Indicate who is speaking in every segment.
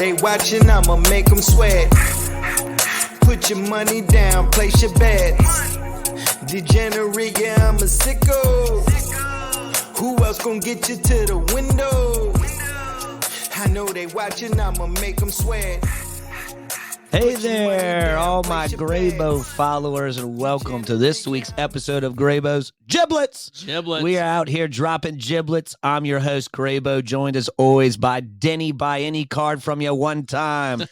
Speaker 1: they watching, I'ma make them sweat. Put your money down, place your bets. Degenerate, yeah, I'm a sicko. Who else gon' get you to the window? I know they watching, I'ma make them sweat.
Speaker 2: Hey there, all my Graybo followers, and welcome to this week's episode of Graybo's Giblets. We are out here dropping giblets. I'm your host, Graybo, joined as always by Denny. Buy any card from you one time.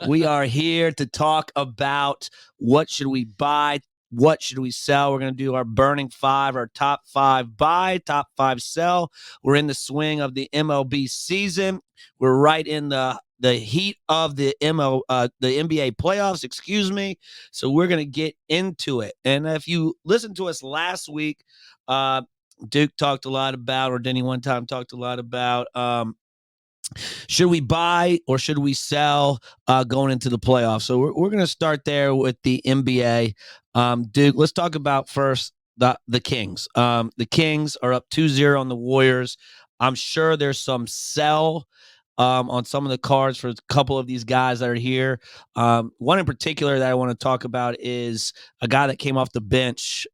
Speaker 2: We are here to talk about what should we buy, what should we sell. We're going to do our burning five, our top five buy, top five sell. We're in the swing of the MLB season. We're right in the heat of the NBA playoffs, excuse me. So we're going to get into it. And if you listened to us last week, Duke talked a lot about, or Denny one time talked a lot about, should we buy or should we sell going into the playoffs? So we're going to start there with the NBA. Duke, let's talk about first the Kings. The Kings are up 2-0 on the Warriors. I'm sure there's some sell on some of the cards for a couple of these guys that are here. One in particular that I want to talk about is a guy that came off the bench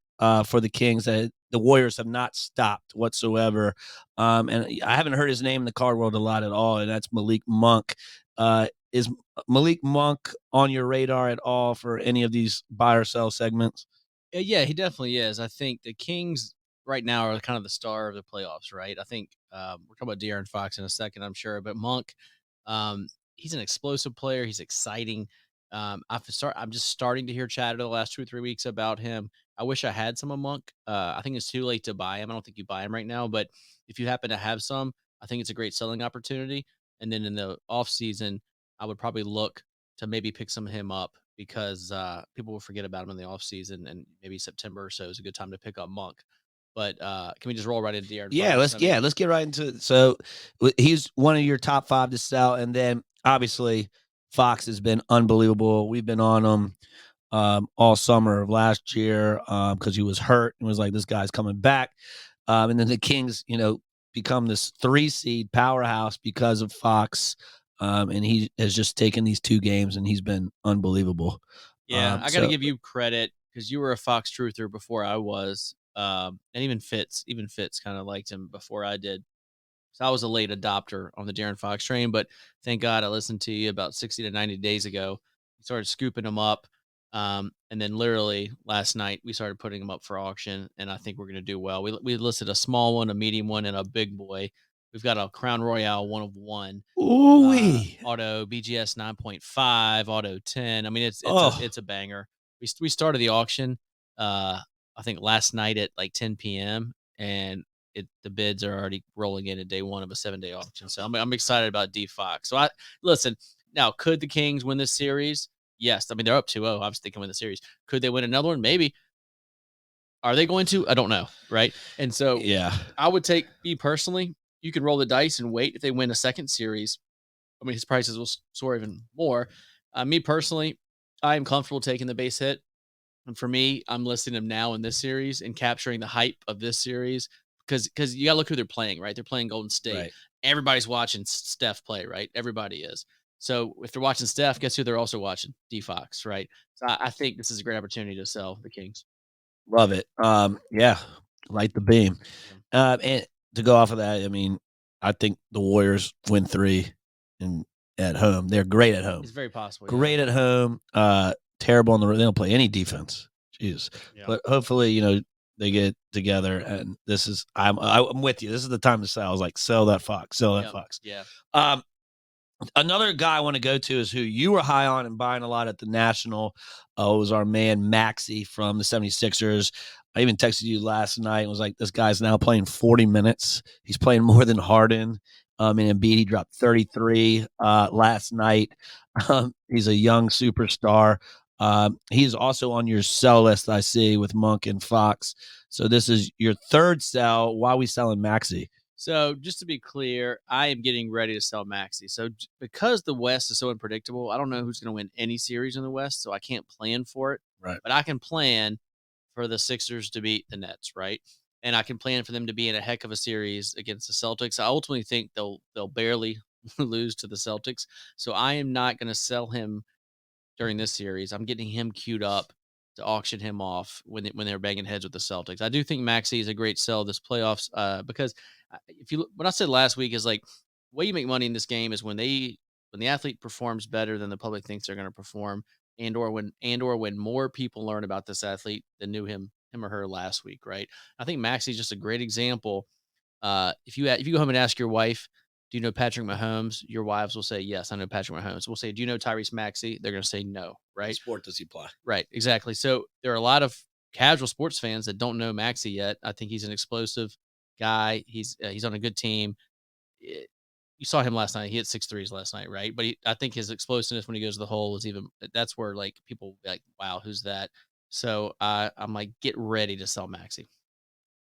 Speaker 2: for the Kings that the Warriors have not stopped whatsoever. And I haven't heard his name in the card world a lot at all, and that's Malik Monk. Is Malik Monk on your radar at all for any of these buy or sell segments?
Speaker 3: Yeah, he definitely is. I think the Kings right now are kind of the star of the playoffs, right? I think we're talking about De'Aaron Fox in a second, I'm sure, but Monk, he's an explosive player. He's exciting. I'm just starting to hear chatter the last 2 or 3 weeks about him. I wish I had some of Monk. I think it's too late to buy him. I don't think you buy him right now, but if you happen to have some, I think it's a great selling opportunity. And then in the off season, I would probably look to maybe pick some of him up because people will forget about him in the off season, and maybe September or so is a good time to pick up Monk. But can we just roll right into De'Aaron Fox?
Speaker 2: Let's get right into it. So he's one of your top five to sell, and then obviously Fox has been unbelievable. We've been on him all summer of last year because he was hurt and was like, this guy's coming back. And then the Kings, become this 3-seed powerhouse because of Fox. And he has just taken these 2 games and he's been unbelievable.
Speaker 3: Yeah, I got to give you credit because you were a Fox truther before I was. And even Fitz kind of liked him before I did. So I was a late adopter on the De'Aaron Fox train, but thank God I listened to you about 60 to 90 days ago. We started scooping him up. And then literally last night we started putting them up for auction, and I think we're going to do well. We listed a small one, a medium one, and a big boy. We've got a Crown Royale 1 of 1. Auto BGS 9.5, auto 10. I mean, it's a banger. We started the auction, I think last night at like 10 p.m. and the bids are already rolling in at day 1 of a 7-day auction. So I'm excited about D Fox. So listen, now could the Kings win this series? Yes. I mean, they're up 2-0. Obviously they can win the series. Could they win another one? Maybe. Are they going to? I don't know. Right. And so
Speaker 2: yeah,
Speaker 3: I would take me personally. You could roll the dice and wait if they win a second series. I mean, his prices will soar even more. Me personally, I am comfortable taking the base hit. And for me, I'm listing them now in this series and capturing the hype of this series because you got to look who they're playing, right? They're playing Golden State.
Speaker 2: Right.
Speaker 3: Everybody's watching Steph play, right? Everybody is. So if they're watching Steph, guess who they're also watching? D Fox, right? So I think this is a great opportunity to sell the Kings.
Speaker 2: Love it. Yeah, light the beam. And to go off of that, I mean, I think the Warriors win 3 at home. They're great at home.
Speaker 3: It's very possible.
Speaker 2: Great at home. Terrible on the road. They don't play any defense. Jeez. Yeah. But hopefully, they get together. And this is I'm with you. This is the time to sell. I was like, sell that Fox. Sell that Fox.
Speaker 3: Yeah.
Speaker 2: Another guy I want to go to is who you were high on and buying a lot at the National. Was our man Maxey from the 76ers. I even texted you last night and was like, this guy's now playing 40 minutes. He's playing more than Harden. And Embiid, he dropped 33 last night. He's a young superstar. He's also on your sell list, I see, with Monk and Fox. So this is your third sell. Why are we selling Maxey?
Speaker 3: So just to be clear, I am getting ready to sell Maxey. So because the West is so unpredictable, I don't know who's going to win any series in the West, so I can't plan for it.
Speaker 2: Right.
Speaker 3: But I can plan for the Sixers to beat the Nets, right? And I can plan for them to be in a heck of a series against the Celtics. I ultimately think they'll barely lose to the Celtics. So I am not going to sell him during this series. I'm getting him queued up to auction him off when they're banging heads with the Celtics. I do think Maxey is a great sell this playoffs because if you look, what I said last week is like the way you make money in this game is when the athlete performs better than the public thinks they're going to perform, and or when more people learn about this athlete than knew him or her last week, right? I think Maxey is just a great example. If you go home and ask your wife, do you know Patrick Mahomes? Your wives will say, yes, I know Patrick Mahomes. We'll say, do you know Tyrese Maxey? They're going to say no, right?
Speaker 2: What sport does he play?
Speaker 3: Right, exactly. So there are a lot of casual sports fans that don't know Maxey yet. I think he's an explosive guy. He's on a good team. You saw him last night. He hit 6 threes last night, right? But I think his explosiveness when he goes to the hole is even. That's where like people be like, wow, who's that? So I'm like, get ready to sell Maxey.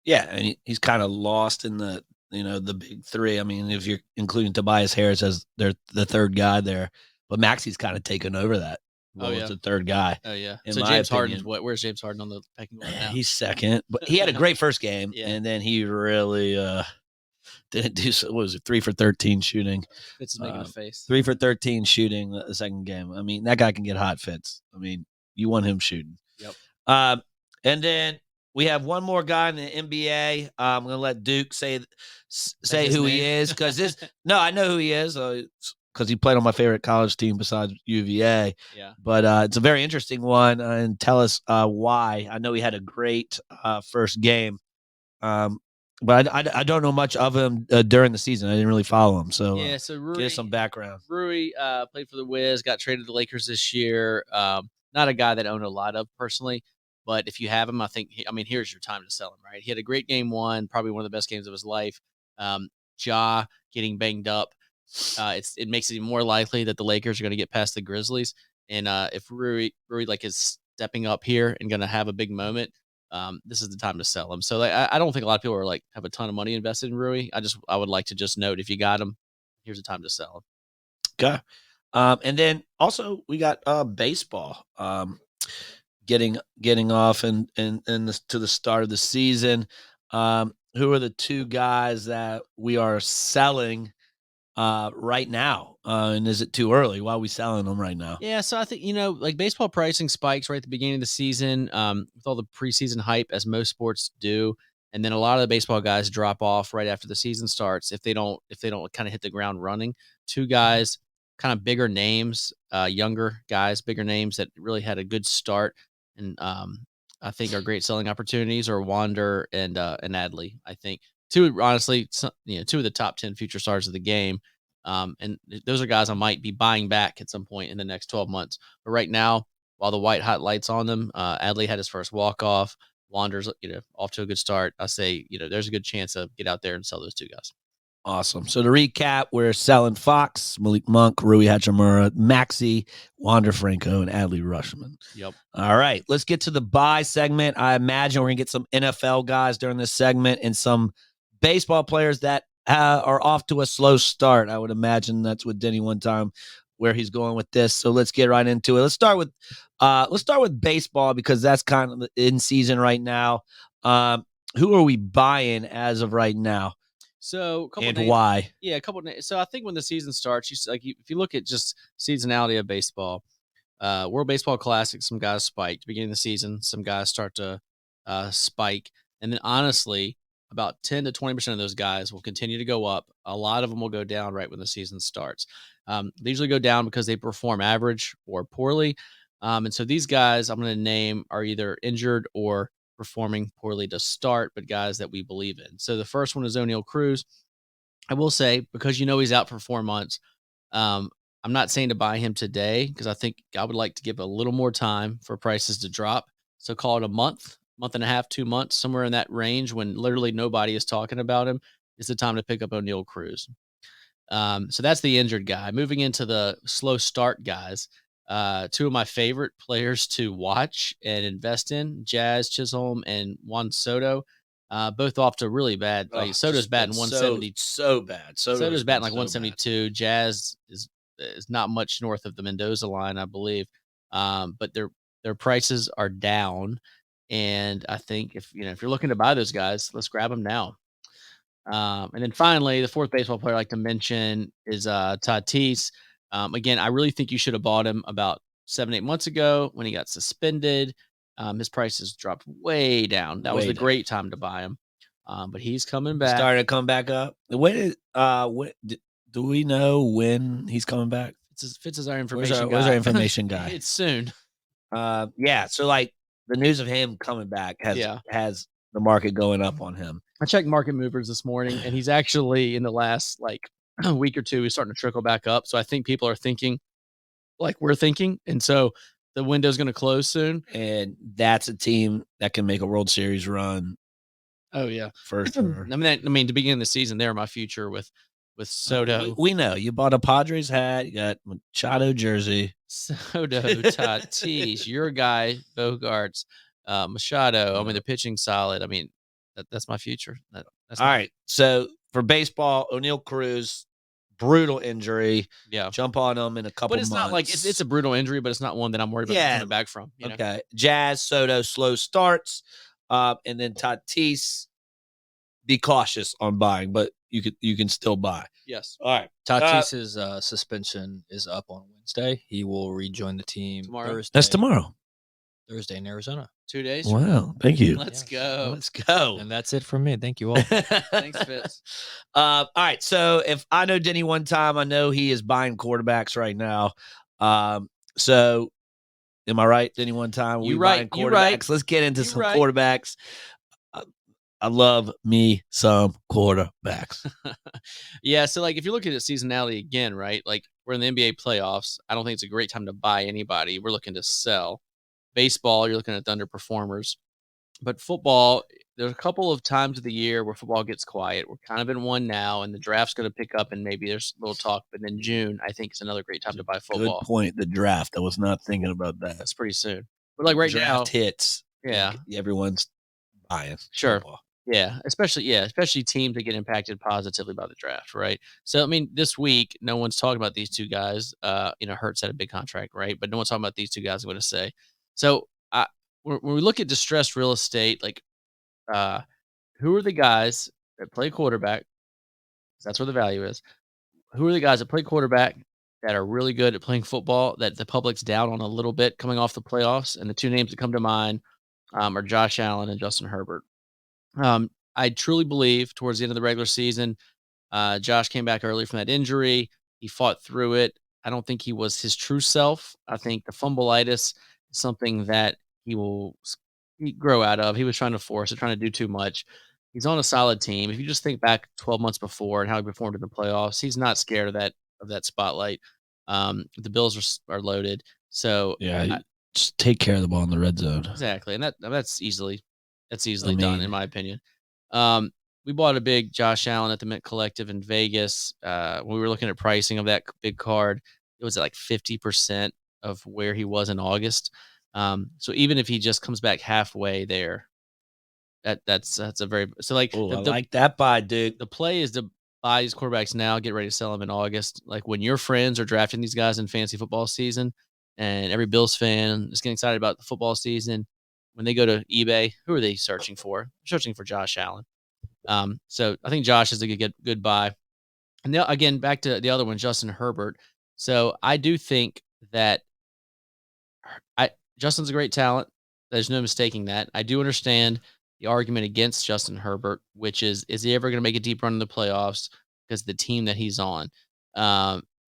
Speaker 2: Yeah, and he's kind of lost in the the big three. I mean, if you're including Tobias Harris as the third guy there, but Maxey's kind of taken over that role as the third guy.
Speaker 3: Oh yeah.
Speaker 2: In
Speaker 3: So
Speaker 2: my
Speaker 3: James
Speaker 2: opinion.
Speaker 3: Harden's what? Where's James Harden on the pecking order now?
Speaker 2: He's second, but he had a great first game,
Speaker 3: Yeah.
Speaker 2: and then he really didn't do. What was it? 3 for 13 shooting.
Speaker 3: Fitz is making a face.
Speaker 2: 3 for 13 shooting the second game. I mean, that guy can get hot, Fitz. I mean, you want him shooting.
Speaker 3: Yep.
Speaker 2: And then we have one more guy in the NBA. I'm going to let Duke say who he is because I know who he is because he played on my favorite college team besides UVA.
Speaker 3: Yeah.
Speaker 2: But it's a very interesting one, and tell us why. I know he had a great first game, but I don't know much of him during the season. I didn't really follow him, so
Speaker 3: so Rui,
Speaker 2: give us some background.
Speaker 3: Rui played for the Wiz, got traded to the Lakers this year. Not a guy that I own a lot of personally. But if you have him, here's your time to sell him, right? He had a great game one, probably one of the best games of his life. Ja getting banged up. It makes it even more likely that the Lakers are going to get past the Grizzlies. And if Rui like is stepping up here and going to have a big moment, this is the time to sell him. So I don't think a lot of people are like have a ton of money invested in Rui. I would like to just note if you got him, here's the time to sell him.
Speaker 2: Okay. And then also we got baseball. Getting off and to the start of the season. Who are the two guys that we are selling right now? And is it too early? Why are we selling them right now?
Speaker 3: Yeah, so I think, like baseball pricing spikes right at the beginning of the season with all the preseason hype, as most sports do. And then a lot of the baseball guys drop off right after the season starts if they don't kind of hit the ground running. Two guys, kind of bigger names, younger guys, bigger names that really had a good start. And I think are great selling opportunities are Wander and Adley. I think two of the top 10 future stars of the game. And those are guys I might be buying back at some point in the next 12 months. But right now, while the white hot lights on them, Adley had his first walk off. Wander's off to a good start. I say there's a good chance to get out there and sell those two guys.
Speaker 2: Awesome. So to recap, we're selling Fox, Malik Monk, Rui Hachimura, Maxey, Wander Franco, and Adley Rushman.
Speaker 3: Yep.
Speaker 2: All right. Let's get to the buy segment. I imagine we're going to get some NFL guys during this segment and some baseball players that are off to a slow start. I would imagine that's with Dennyonetime where he's going with this. So let's get right into it. Let's start with baseball because that's kind of in season right now. Who are we buying as of right now?
Speaker 3: So,
Speaker 2: why?
Speaker 3: Yeah, a couple of names. So, I think when the season starts, if you look at just seasonality of baseball, World Baseball Classic, some guys spiked beginning of the season. Some guys start to spike, and then honestly, about 10 to 20% of those guys will continue to go up. A lot of them will go down right when the season starts. They usually go down because they perform average or poorly, and so these guys I'm going to name are either injured or performing poorly to start, but guys that we believe in. So the first one is O'Neal Cruz. I will say, because he's out for 4 months, I'm not saying to buy him today because I think I would like to give a little more time for prices to drop. So call it a month and a half, 2 months, somewhere in that range when literally nobody is talking about him is the time to pick up O'Neal Cruz. So that's the injured guy. Moving into the slow start guys, two of my favorite players to watch and invest in, Jazz Chisholm and Juan Soto, both off to really bad. Soto's batting 170.
Speaker 2: So bad.
Speaker 3: Soto's batting like 172. Bad. Jazz is not much north of the Mendoza line, I believe. But their prices are down. And I think if you're looking to buy those guys, let's grab them now. And then finally, the fourth baseball player I like to mention is Tatis. Again, I really think you should have bought him about 7-8 months ago when he got suspended. His prices dropped way down. That was the great time to buy him. But he's coming back.
Speaker 2: Starting to come back up. Do we know when he's coming back?
Speaker 3: Fitz is our information guy.
Speaker 2: Where's our information guy?
Speaker 3: It's soon.
Speaker 2: So like the news of him coming back has the market going up on him.
Speaker 3: I checked market movers this morning, and he's actually in the last like a week or two, he's starting to trickle back up. So I think people are thinking like we're thinking, and so the window's going to close soon.
Speaker 2: And that's a team that can make a World Series run.
Speaker 3: Oh yeah,
Speaker 2: for sure.
Speaker 3: I mean, to begin the season, they're my future with Soto.
Speaker 2: We know you bought a Padres hat, you got Machado jersey.
Speaker 3: Soto, Tatis, your guy, Bogarts, Machado. I mean, the pitching solid. I mean, that's my future. That's
Speaker 2: all right. So for baseball, O'Neal Cruz, brutal injury.
Speaker 3: Yeah,
Speaker 2: jump on him in a couple.
Speaker 3: But it's
Speaker 2: months.
Speaker 3: Not like it's a brutal injury, but it's not one that I'm worried about coming back from. You know?
Speaker 2: Jazz, Soto, slow starts, and then Tatis. Be cautious on buying, but you can still buy.
Speaker 3: Yes.
Speaker 2: All right.
Speaker 4: Tatis's suspension is up on Wednesday. He will rejoin the team
Speaker 3: tomorrow.
Speaker 4: Thursday.
Speaker 2: That's tomorrow.
Speaker 4: Thursday in Arizona.
Speaker 3: 2 days.
Speaker 2: Wow. Thank you.
Speaker 3: Let's go.
Speaker 2: Let's go.
Speaker 4: And that's it from me. Thank you all.
Speaker 3: Thanks, Fitz.
Speaker 2: All right. So if I know Denny one time, I know he is buying quarterbacks right now. So am I right, Denny one time?
Speaker 3: You're right.
Speaker 2: Buying quarterbacks. Let's get into some quarterbacks. I love me some quarterbacks.
Speaker 3: Yeah, so like if you're looking at seasonality again, right? Like we're in the NBA playoffs. I don't think it's a great time to buy anybody. We're looking to sell. Baseball, you're looking at the underperformers. But football, there's a couple of times of the year where football gets quiet. We're kind of in one now, and the draft's going to pick up, and maybe there's a little talk. But then June, I think, is another great time to buy football.
Speaker 2: Good point. The draft. I was not thinking about that.
Speaker 3: That's pretty soon. But like right now,
Speaker 2: hits.
Speaker 3: Yeah,
Speaker 2: everyone's buying.
Speaker 3: Sure.
Speaker 2: Football.
Speaker 3: Yeah, especially teams that get impacted positively by the draft, right? So I mean, this week, no one's talking about these two guys. Hurts had a big contract, right? But no one's talking about these two guys. I'm going to say. So when we look at distressed real estate, like who are the guys that play quarterback? That's where the value is. Who are the guys that play quarterback that are really good at playing football that the public's down on a little bit coming off the playoffs? And the two names that come to mind are Josh Allen and Justin Herbert. I truly believe towards the end of the regular season, Josh came back early from that injury. He fought through it. I don't think he was his true self. I think the fumbleitis is something that he will grow out of. He was trying to force it, trying to do too much. He's on a solid team. If you just think back 12 months before and how he performed in the playoffs, he's not scared of that spotlight. The Bills are loaded. So
Speaker 2: just take care of the ball in the red zone.
Speaker 3: Exactly. And that's easily done, in my opinion. We bought a big Josh Allen at the Mint Collective in Vegas. When we were looking at pricing of that big card, it was at like 50% of where he was in August. So even if he just comes back halfway there, that's a very
Speaker 2: I like that buy, dude.
Speaker 3: The play is to buy these quarterbacks now, get ready to sell them in August. Like when your friends are drafting these guys in fantasy football season, and every Bills fan is getting excited about the football season. When they go to eBay, who are they searching for? They're searching for Josh Allen. So I think Josh is a good buy. And again, back to the other one, Justin Herbert. So I do think that Justin's a great talent. There's no mistaking that. I do understand the argument against Justin Herbert, which is he ever going to make a deep run in the playoffs because of the team that he's on?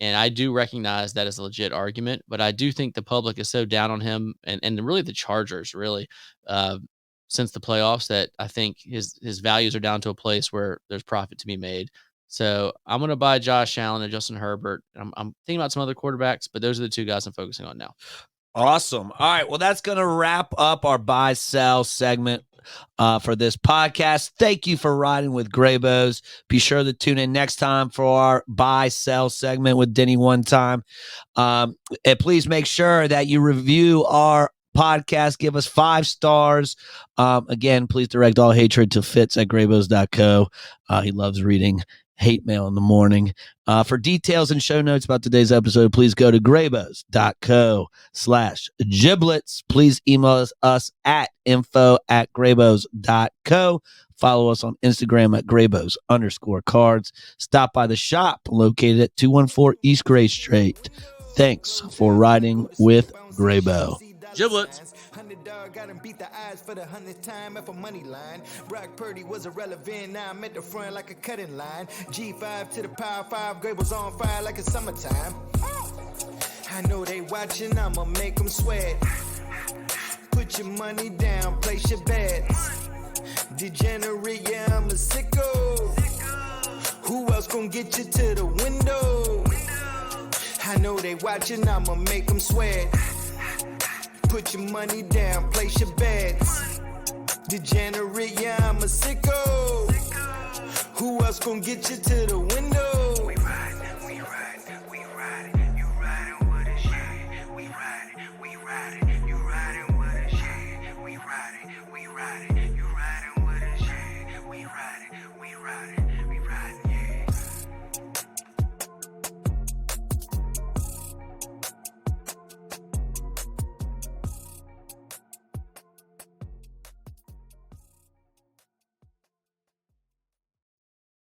Speaker 3: And I do recognize that as a legit argument, but I do think the public is so down on him and really the Chargers since the playoffs that I think his values are down to a place where there's profit to be made. So I'm going to buy Josh Allen and Justin Herbert. I'm thinking about some other quarterbacks, but those are the two guys I'm focusing on now.
Speaker 2: Awesome. All right. Well, that's going to wrap up our buy sell segment for this podcast. Thank you for riding with Graybos. Be sure to tune in next time for our buy sell segment with Denny one time. And please make sure that you review our podcast. Give us 5 stars. Again, please direct all hatred to Fitz at graybos.co. He loves reading hate mail in the morning. For details and show notes about today's episode, please go to graybos.co/giblets. Please email us at info@graybos.co. Follow us on Instagram at graybos_cards. Stop by the shop located at 214 East Gray Street. Thanks for riding with Graybo.
Speaker 3: Giblets.
Speaker 1: Underdog got him beat the eyes for the 100th time at a money line. Brock Purdy was irrelevant. Now I'm at the front like a cutting line. G5 to the power 5. Graybo's on fire like it's summertime. I know they watching. I'ma make them sweat. Put your money down. Place your bets. Degenerate, yeah, I'm a sicko. Who else gon' get you to the window? I know they watching. I'ma make them sweat. Put your money down, place your bets. Degenerate, yeah, I'm a sicko. Who else gon' get you to the window?